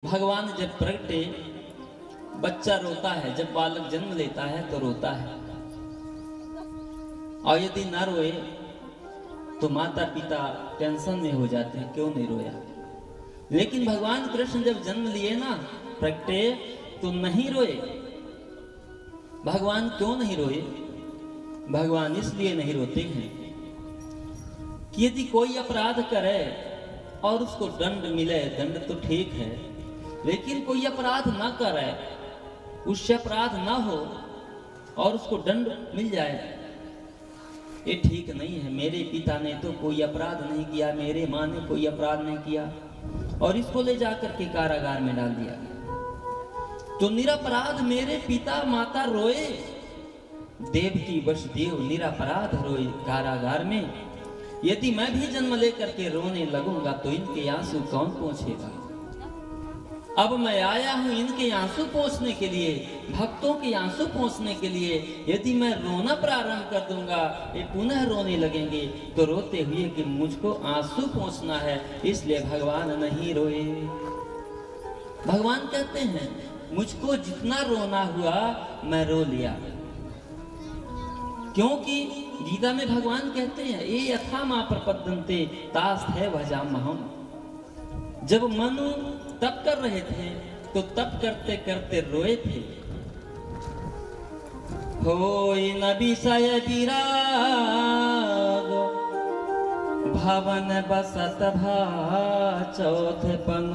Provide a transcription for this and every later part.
भगवान जब प्रगटे बच्चा रोता है, जब बालक जन्म लेता है तो रोता है, और यदि ना रोए तो माता पिता टेंशन में हो जाते हैं, क्यों नहीं रोया। लेकिन भगवान कृष्ण जब जन्म लिए ना प्रगटे तो नहीं रोए। भगवान क्यों नहीं रोए? भगवान इसलिए नहीं रोते हैं कि यदि कोई अपराध करे और उसको दंड मिले, दंड तो ठीक है, लेकिन कोई अपराध ना करे, उससे अपराध ना हो और उसको दंड मिल जाए, ये ठीक नहीं है। मेरे पिता ने तो कोई अपराध नहीं किया, मेरे माँ ने कोई अपराध नहीं किया और इसको ले जाकर के कारागार में डाल दिया। तो निरपराध मेरे पिता माता रोए, देवकी वसुदेव निरपराध रोए कारागार में। यदि मैं भी जन्म लेकर के रोने लगूंगा तो इनके आंसू कौन पोंछेगा? अब मैं आया हूं इनके आंसू पोंछने के लिए, भक्तों के आंसू पोंछने के लिए। यदि मैं रोना प्रारंभ कर दूंगा, ये पुनः रोने लगेंगे, तो रोते हुए कि मुझको आंसू पोंछना है, इसलिए भगवान नहीं रोए। भगवान कहते हैं मुझको जितना रोना हुआ मैं रो लिया, क्योंकि गीता में भगवान कहते हैं ये यथा मां प्रपद्यन्ते तास्थे भजाम्यहम्। जब मनु तप कर रहे थे तो तप करते करते रोए थे। होई न विषय विराग भवन बसत भा चौथपन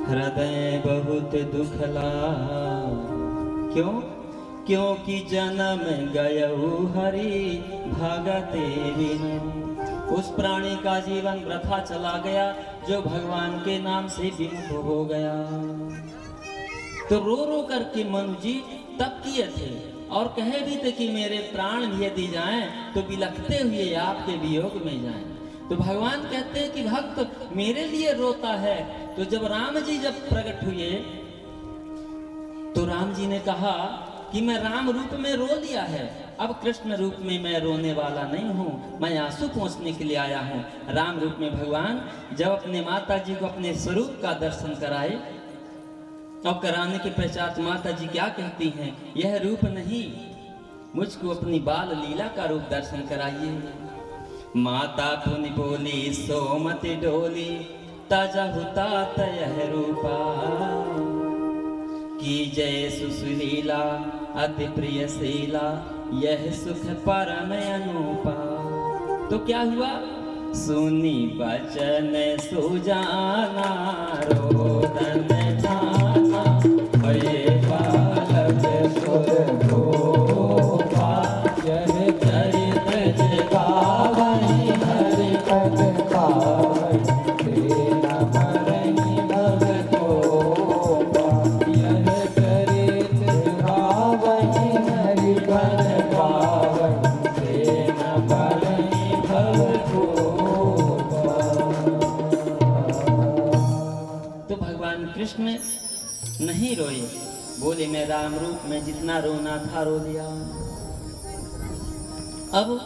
हृदय बहुत दुख लाग। क्यों? क्योंकि जन्म गयऊ हरि भगते बिनु। उस प्राणी का जीवन वृथा चला गया जो भगवान के नाम से विमुख हो गया। तो रो रो करके मनु जी तप किए थे और कहे भी थे कि मेरे प्राण भी यदि जाएं तो बिलखते हुए आपके वियोग में जाएं। तो भगवान कहते हैं कि भक्त मेरे लिए रोता है। तो जब राम जी जब प्रकट हुए तो राम जी ने कहा कि मैं राम रूप में रो लिया है, अब कृष्ण रूप में मैं रोने वाला नहीं हूँ, मैं आंसू पोंछने के लिए आया हूँ। राम रूप में भगवान जब अपने माता जी को अपने स्वरूप का दर्शन कराए और कराने के पश्चात माता जी क्या कहती हैं, यह रूप नहीं, मुझको अपनी बाल लीला का रूप दर्शन कराइए। माता पुनि बोली सोमति डोली ताजा हुता तयह रूपा की जय सुशीला अति प्रिय शीला यह सुख परम अनुपा। तो क्या हुआ? सुनी बचन सुजाना रोदन ठाना भये बालक सुर गोपा। यह चरित जगावहि हरि पद पावहि तेन मरहि भगतोपा। यह चरित जगावहि हरि पद पावहि तेन मरहि भगतोपा। तो भगवान कृष्ण नहीं रोए, बोले मैं राम रूप में जितना रोना था रो लिया। अब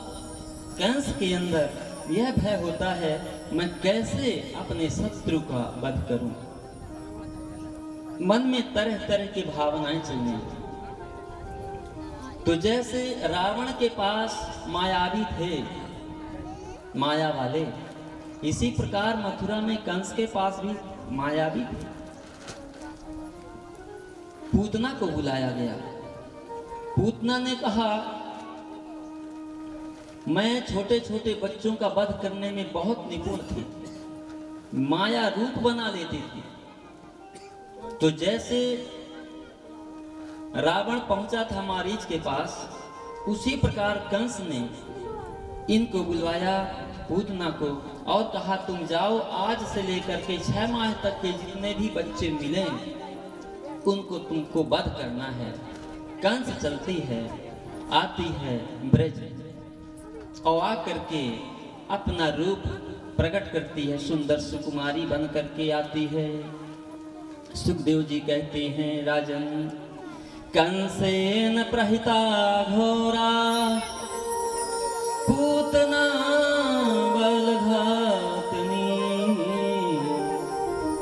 कंस के अंदर यह भय होता है मैं कैसे अपने शत्रु का वध करूं। मन में तरह तरह की भावनाएं चलने। तो जैसे रावण के पास मायावी थे, माया वाले, इसी प्रकार मथुरा में कंस के पास भी मायावी थे। पूतना को बुलाया गया। पूतना ने कहा मैं छोटे छोटे बच्चों का वध करने में बहुत निपुण थी, माया रूप बना लेती थी। तो जैसे रावण पहुंचा था मारीच के पास, उसी प्रकार कंस ने इनको बुलवाया, पूतना को, और कहा तुम जाओ, आज से लेकर के 6 माह तक के जितने भी बच्चे मिले उनको तुमको वध करना है। कंस चलती है, आती है ब्रज और आकर के अपना रूप प्रकट करती है, सुंदर सुकुमारी बन करके आती है। सुखदेव जी कहते हैं राजन कंसेन प्रहिता घोरा पूतना बलघातनी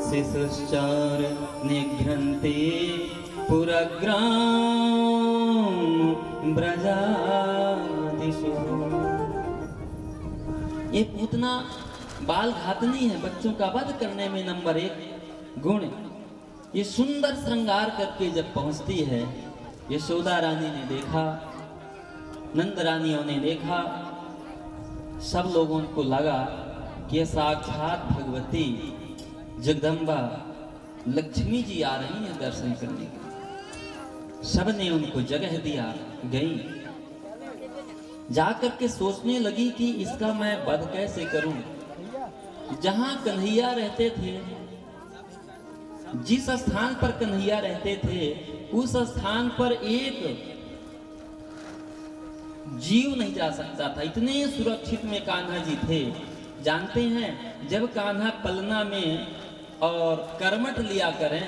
शिशुश्चार निघ्रन्ते पुरग्राम ब्रजादिषु। ये पूतना बाल घातनी है, बच्चों का वध करने में नंबर 1 गुण। ये सुंदर श्रृंगार करके जब पहुंचती है, यशोदा रानी ने देखा, नंद रानियों ने देखा, सब लोगों को लगा कि ये साक्षात भगवती जगदम्बा लक्ष्मी जी आ रही हैं दर्शन करने के। सबने उनको जगह दिया, गई जाकर के सोचने लगी कि इसका मैं वध कैसे करूं। जहां कन्हैया रहते थे, जिस स्थान पर कन्हैया रहते थे, उस स्थान पर एक जीव नहीं जा सकता था। इतने सुरक्षित में कान्हा जी थे। जानते हैं, जब कान्हा पलना में और करमट लिया करें,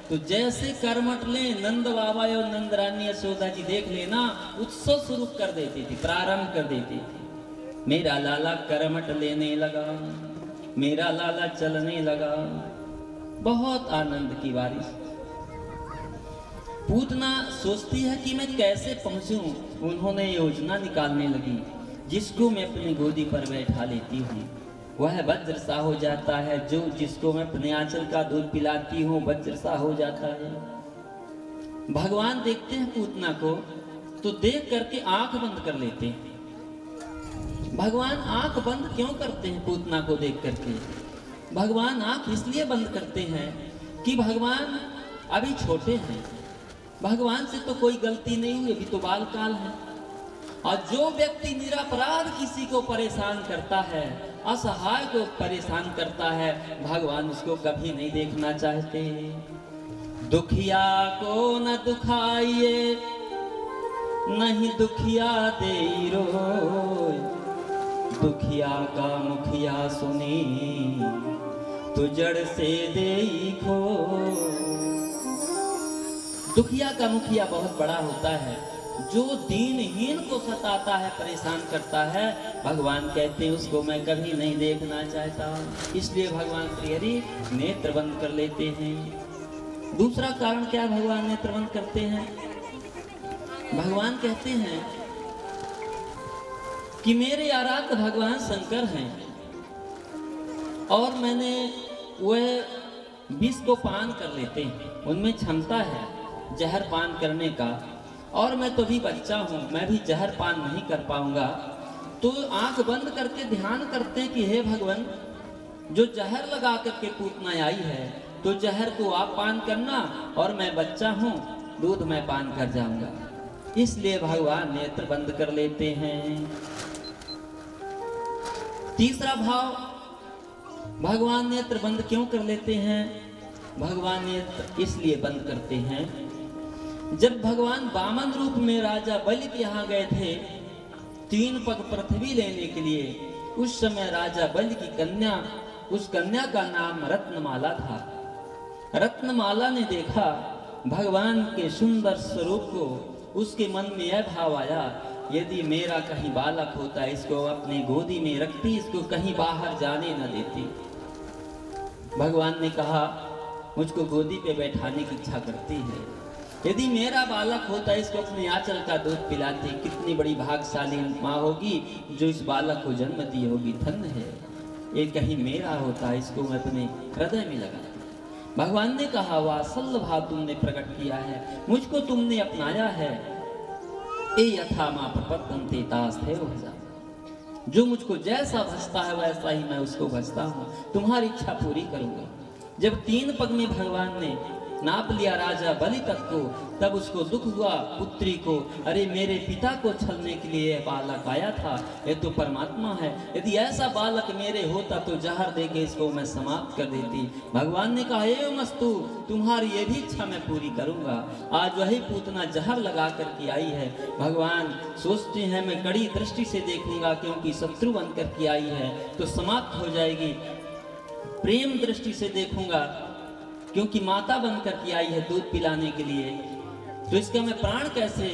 तो जैसे करमट लें, नंद बाबा और नंद रानी यशोदा जी देख लेना, उत्सव शुरू कर देती थी, प्रारंभ कर देती थी। मेरा लाला करमट लेने लगा, मेरा लाला चलने लगा। बहुत आनंद की बारिश। पूतना सोचती है कि मैं कैसे पहुंचूं। उन्होंने योजना निकालने लगी, जिसको मैं अपनी गोदी पर बैठा लेती हूँ वह वज्र सा हो जाता है, जो जिसको मैं अपने आंचल का दूध पिलाती हूँ वज्र सा हो जाता है। भगवान देखते हैं पूतना को, तो देख करके आंख बंद कर लेते हैं। भगवान आंख बंद क्यों करते हैं पूतना को देख करके? भगवान आंख इसलिए बंद करते हैं कि भगवान अभी छोटे हैं, भगवान से तो कोई गलती नहीं हुई, अभी तो बाल काल है। और जो व्यक्ति निरपराध किसी को परेशान करता है, असहाय को परेशान करता है, भगवान उसको कभी नहीं देखना चाहते। दुखिया को न दुखाइए, नहीं दुखिया दे रोय, दुखिया का मुखिया सुनी तो जड़ से देखो। दुखिया का मुखिया बहुत बड़ा होता है, जो दीनहीन को सताता है, परेशान करता है, भगवान कहते हैं उसको मैं कभी नहीं देखना चाहता। इसलिए भगवान श्री हरि नेत्र बंद कर लेते हैं। दूसरा कारण क्या भगवान नेत्र बंद करते हैं? भगवान कहते हैं कि मेरे आराध्य भगवान शंकर हैं और मैंने वह विष को पान कर लेते हैं, उनमें क्षमता है जहर पान करने का, और मैं तो भी बच्चा हूँ, मैं भी जहर पान नहीं कर पाऊंगा। तो आंख बंद करके ध्यान करते हैं कि हे भगवान, जो जहर लगा करके पूतना आई है, तो जहर को आप पान करना, और मैं बच्चा हूँ, दूध मैं पान कर जाऊंगा। इसलिए भगवान नेत्र बंद कर लेते हैं। तीसरा भाव, भगवान नेत्र बंद क्यों कर लेते हैं? भगवान नेत्र इसलिए बंद करते हैं, जब भगवान वामन रूप में राजा बलि के यहाँ गए थे 3 पग पृथ्वी लेने के लिए, उस समय राजा बलि की कन्या, उस कन्या का नाम रत्नमाला था। रत्नमाला ने देखा भगवान के सुंदर स्वरूप को, उसके मन में यह भाव आया, यदि मेरा कहीं बालक होता, इसको अपनी गोदी में रखती, इसको कहीं बाहर जाने न देती। भगवान ने कहा मुझको गोदी पे बैठाने की इच्छा करती है, यदि मेरा बालक होता, इसको अपने आंचल का दूध पिलाती। कितनी बड़ी भाग्यशाली माँ होगी जो इस बालक को जन्म दी होगी, धन्य है। ये कहीं मेरा होता, इसको मैं अपने हृदय में लगाती। भगवान ने कहा वात्सल्य भाव तुमने प्रकट किया है, मुझको तुमने अपनाया है। ए यथा मां प्रपद्यन्ते तास्थैव भजा, जो मुझको जैसा भजता है वैसा ही मैं उसको भजता हूँ, तुम्हारी इच्छा पूरी करूंगा। जब 3 पग में भगवान ने नाप लिया राजा बलि तक को, तब उसको दुख हुआ पुत्री को, अरे मेरे पिता को छलने के लिए बालक आया था, ये तो परमात्मा है, यदि ऐसा बालक मेरे होता तो जहर देके इसको मैं समाप्त कर देती। भगवान ने कहा एवं अस्तु, तुम्हारी ये भी इच्छा मैं पूरी करूंगा। आज वही पूतना जहर लगा करके आई है। भगवान सोचते हैं मैं कड़ी दृष्टि से देखूंगा, क्योंकि शत्रु बन करके आई है तो समाप्त हो जाएगी। प्रेम दृष्टि से देखूंगा, क्योंकि माता बनकर के आई है दूध पिलाने के लिए, तो इसका मैं प्राण कैसे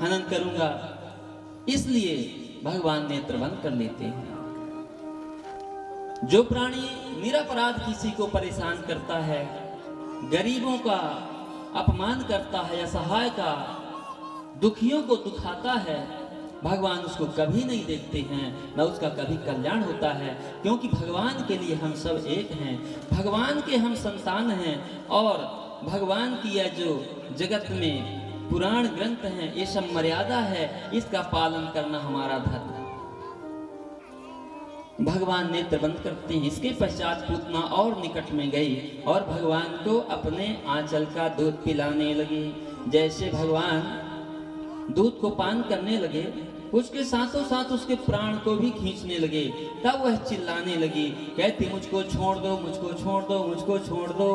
हनन करूंगा। इसलिए भगवान नेत्र बंद कर लेते हैं। जो प्राणी निरपराध किसी को परेशान करता है, गरीबों का अपमान करता है, असहाय का, दुखियों को दुखाता है, भगवान उसको कभी नहीं देखते हैं, न उसका कभी कल्याण होता है। क्योंकि भगवान के लिए हम सब एक हैं, भगवान के हम संतान हैं और भगवान की यह जो जगत में पुराण ग्रंथ हैं, ये सब मर्यादा है, इसका पालन करना हमारा धर्म है। भगवान नेत्र बंद करते हैं। इसके पश्चात पूतना और निकट में गई और भगवान को अपने आंचल का दूध पिलाने लगी। जैसे भगवान दूध को पान करने लगे, उसके साथों साथ उसके प्राण को भी खींचने लगे। तब वह चिल्लाने लगी, कहती मुझको छोड़ दो, मुझको छोड़ दो, मुझको छोड़ दो।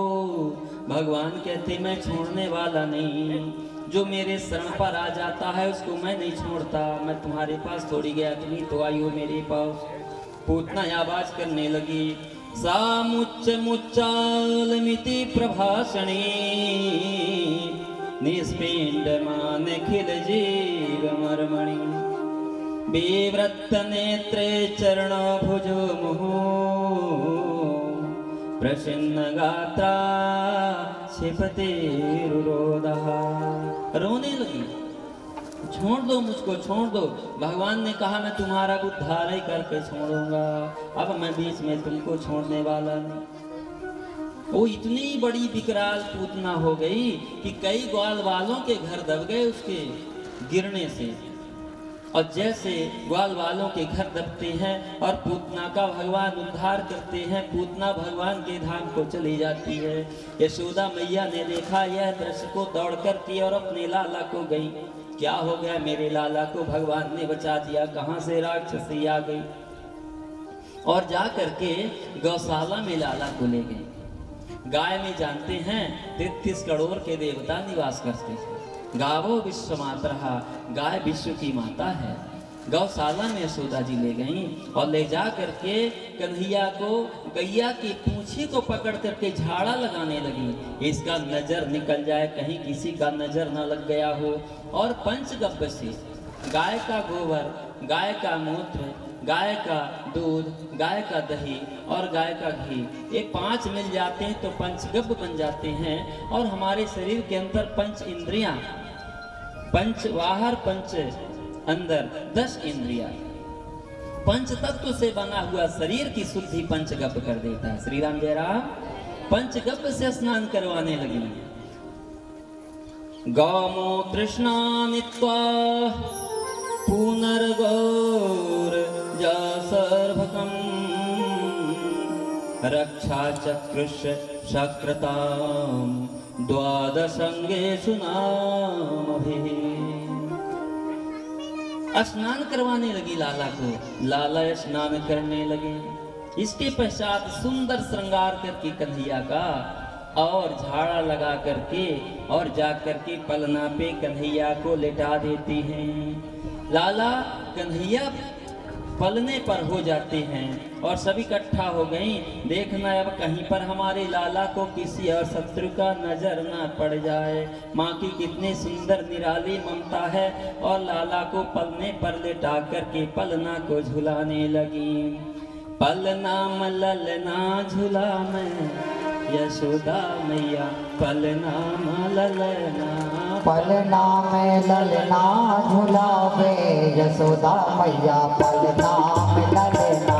भगवान कहते मैं छोड़ने वाला नहीं, जो मेरे शरण पर आ जाता है उसको मैं नहीं छोड़ता। मैं तुम्हारे पास थोड़ी गया, तुम्ही तो आई हो मेरे पास। पूतना आवाज करने लगी, सा मुच्च मुच्चालमिति प्रभाषणी निष्पिंड मान खिल जीव मर्मणि विव्रत नेत्रे चरण भुजो मुहु प्रसन्न गात्रा क्षिपते रुरोदः। रोने लगी, छोड़ दो मुझको, छोड़ दो। भगवान ने कहा मैं तुम्हारा उद्धार ही करके छोड़ूंगा, अब मैं बीच में तुमको छोड़ने वाला नहीं। वो इतनी बड़ी विकराल पूतना हो गई कि कई ग्वाल वालों के घर दब गए उसके गिरने से। और जैसे ग्वाल वालों के घर दबते हैं और पूतना का भगवान उद्धार करते हैं, पूतना भगवान के धाम को चली जाती है। यशोदा मैया ने देखा यह दृश्य को दौड़ कर की और अपने लाला को गई, क्या हो गया मेरे लाला को, भगवान ने बचा दिया, कहां से राक्षसी आ गई। और जा करके गौशाला में लाला को ले गए। गाय में जानते हैं 33 करोड़ के देवता निवास करते हैं। गावो विश्व मातरहा, गाय विश्व की माता है। गौशाला में यशोदा जी ले गई और ले जा करके कन्हैया को गैया की पूंछी को पकड़ करके झाड़ा लगाने लगी, इसका नजर निकल जाए, कहीं किसी का नजर न लग गया हो। और पंचगव्य से गाय का गोबर, गाय का मूत्र, गाय का दूध, गाय का दही और गाय का घी, ये 5 मिल जाते हैं तो पंचगव्य बन जाते हैं। और हमारे शरीर के अंदर 5 इंद्रियां, 5 बाहर 5 अंदर, 10 इंद्रिया, 5 तत्व से बना हुआ शरीर की शुद्धि पंचगव्य कर देता है। श्री राम जय राम। पंचगव्य से स्नान करवाने लगी। गौमूत्र स्नानित्वा पुनर्गौर सर्वकम रक्षा चक्रुष शक्रताम द्वादशंगेषु नामभिः। स्नान करवाने लगी लाला को, लाला स्नान करने लगे। इसके पश्चात सुंदर श्रृंगार करके कन्हैया का और झाड़ा लगा करके और जा करके पलना पे कन्हैया को लेटा देती हैं। लाला कन्हैया पलने पर हो जाते हैं और सभी इकट्ठा हो गई। देखना अब कहीं पर हमारे लाला को किसी और शत्रु का नजर ना पड़ जाए। माँ की कितनी सुंदर निराली ममता है। और लाला को पलने पर लेटा करके पलना को झुलाने लगी। पलना मललना झूला में यशोदा मैया, पलना मललना, पलना में ललना झुलावे यशोदा मैया, पलना में ललना।